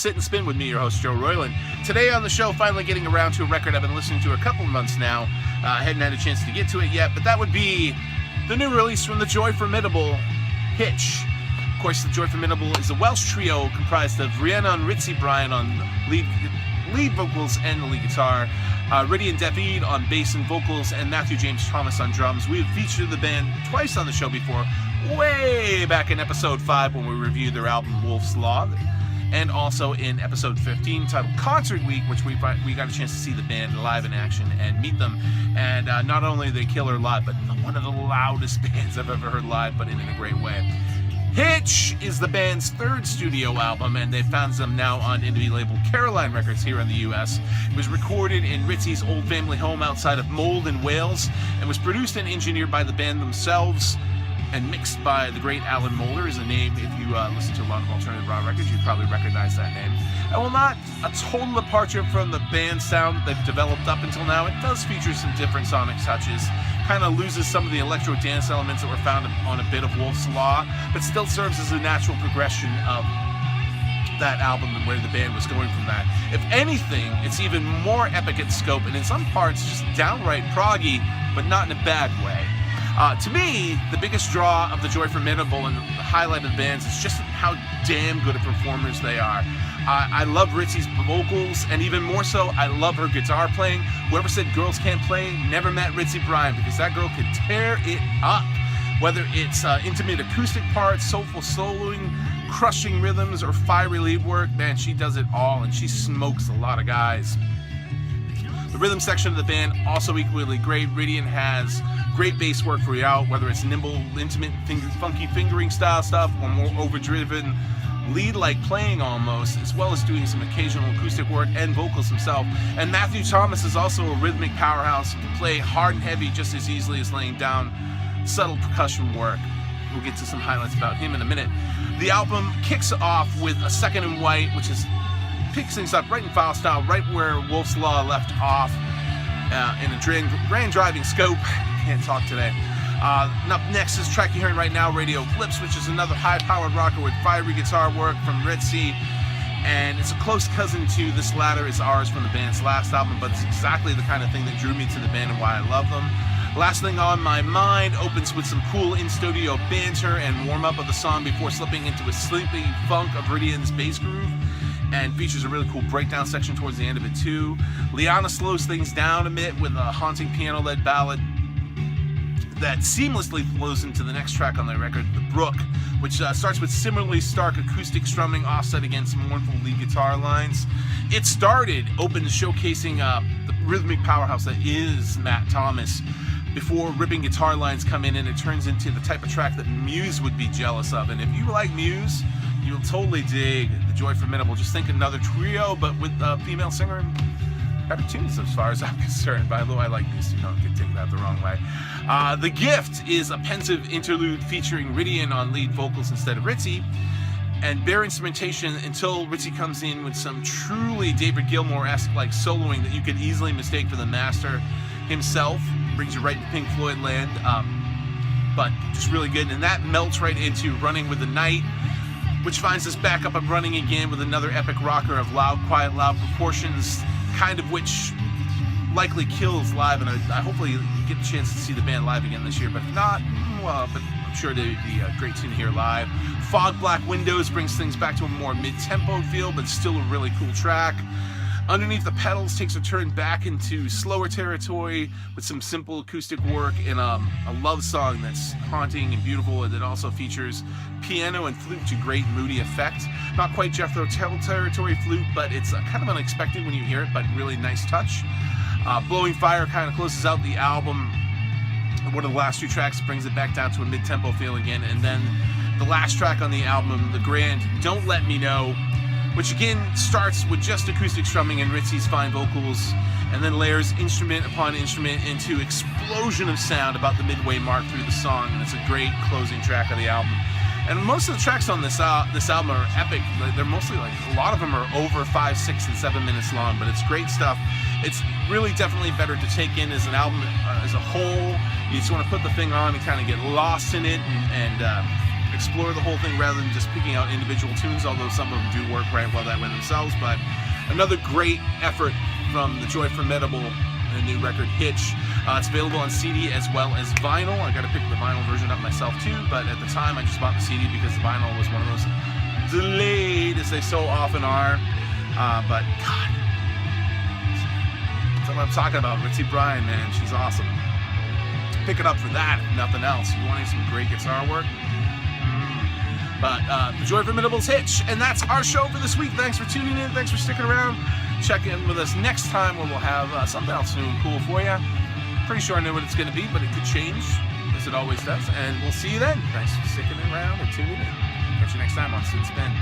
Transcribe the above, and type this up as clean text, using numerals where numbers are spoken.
Sit and Spin with me, your host, Joe Royland. Today on the show, finally getting around to a record I've been listening to a couple of months now. I hadn't had a chance to get to it yet, but that would be the new release from the Joy Formidable, Hitch. Of course, the Joy Formidable is a Welsh trio comprised of Rhiannon and Ritzy Bryan on lead vocals and the lead guitar, Riddy and David on bass and vocals, and Matthew James Thomas on drums. We have featured the band twice on the show before, way back in episode 5 when we reviewed their album Wolf's Law, and also in episode 15 titled Concert Week, which we got a chance to see the band live in action and meet them. And not only are they killer live, but one of the loudest bands I've ever heard live, but in a great way. Hitch is the band's third studio album, and they found them now on indie label Caroline Records here in the US. It was recorded in Ritzy's old family home outside of Mold in Wales, and was produced and engineered by the band themselves, and mixed by the great Alan Moulder, is a name, if you listen to a lot of alternative rock records, you'd probably recognize that name. And while not a total departure from the band sound they've developed up until now, it does feature some different sonic touches, kind of loses some of the electro dance elements that were found on a bit of Wolf's Law, but still serves as a natural progression of that album and where the band was going from that. If anything, it's even more epic in scope, and in some parts just downright proggy, but not in a bad way. To me, the biggest draw of the Joy Formidable and the highlight of the bands is just how damn good of performers they are. I love Ritzy's vocals, and even more so, I love her guitar playing. Whoever said girls can't play never met Ritzy Bryan, because that girl can tear it up. Whether it's intimate acoustic parts, soulful soloing, crushing rhythms, or fiery lead work, man, she does it all, and she smokes a lot of guys. The rhythm section of the band also equally great. Riddian has great bass work throughout, whether it's nimble, intimate, funky fingering style stuff, or more overdriven, lead-like playing almost, as well as doing some occasional acoustic work and vocals himself. And Matthew Thomas is also a rhythmic powerhouse and can play hard and heavy just as easily as laying down subtle percussion work. We'll get to some highlights about him in a minute. The album kicks off with A Second in White, which picks things up right in file style, right where Wolf's Law left off, in a grand driving scope. Can't talk today. Up next is track you're hearing right now, Radio Flips, which is another high-powered rocker with fiery guitar work from Ritzy, and it's a close cousin to This Ladder Is Ours from the band's last album, but it's exactly the kind of thing that drew me to the band and why I love them. Last Thing on My Mind opens with some cool in-studio banter and warm-up of the song before slipping into a sleepy funk of Riddian's bass groove, and features a really cool breakdown section towards the end of it too. Liana slows things down a bit with a haunting piano-led ballad that seamlessly flows into the next track on the record, The Brook, which starts with similarly stark acoustic strumming offset against mournful lead guitar lines. It Started opened showcasing the rhythmic powerhouse that is Matt Thomas, before ripping guitar lines come in, and it turns into the type of track that Muse would be jealous of. And if you like Muse, you'll totally dig the Joy Formidable. Just think another trio, but with a female singer and better tunes as far as I'm concerned. By the way, I like Muse, you don't get take that the wrong way. The Gift is a pensive interlude featuring Riddian on lead vocals instead of Ritzy, and bare instrumentation until Ritzy comes in with some truly David Gilmour-esque like soloing that you could easily mistake for the master himself. Brings you right into Pink Floyd land, but just really good. And that melts right into Running with the Night, which finds us back up and running again with another epic rocker of loud, quiet, loud proportions, kind of which likely kills live, and I hopefully get a chance to see the band live again this year, but if not, well, but I'm sure they'd be a great tune to hear live. Fog Black Windows brings things back to a more mid-tempo feel, but still a really cool track. Underneath the Pedals takes a turn back into slower territory with some simple acoustic work in a love song that's haunting and beautiful, and that also features piano and flute to great moody effect. Not quite Jethro Tull territory flute, but it's kind of unexpected when you hear it, but really nice touch. Blowing Fire kind of closes out the album. One of the last two tracks brings it back down to a mid-tempo feel again, and then the last track on the album, the grand Don't Let Me Know, which again starts with just acoustic strumming and Ritzy's fine vocals, and then layers instrument upon instrument into explosion of sound about the midway mark through the song, and it's a great closing track of the album. And most of the tracks on this album are epic. They're mostly a lot of them are over 5, 6, and 7 minutes long, but it's great stuff. It's really definitely better to take in as an album as a whole. You just want to put the thing on and kind of get lost in it and explore the whole thing rather than just picking out individual tunes, although some of them do work right well that way themselves. But another great effort from the Joy Formidable, the new record Hitch. It's available on CD as well as vinyl. I got to pick the vinyl version up myself too, but at the time I just bought the CD because the vinyl was one of those delayed, as they so often are. But God, that's what I'm talking about. Ritzy Bryan, man, she's awesome. Pick it up for that, if nothing else. You wanting some great guitar work? But the Joy Formidable's Hitch, and that's our show for this week. Thanks for tuning in. Thanks for sticking around. Check in with us next time where we'll have something else new and cool for you. Pretty sure I know what it's going to be, but it could change, as it always does. And we'll see you then. Thanks for sticking around and tuning in. Catch you next time on Sin Spin.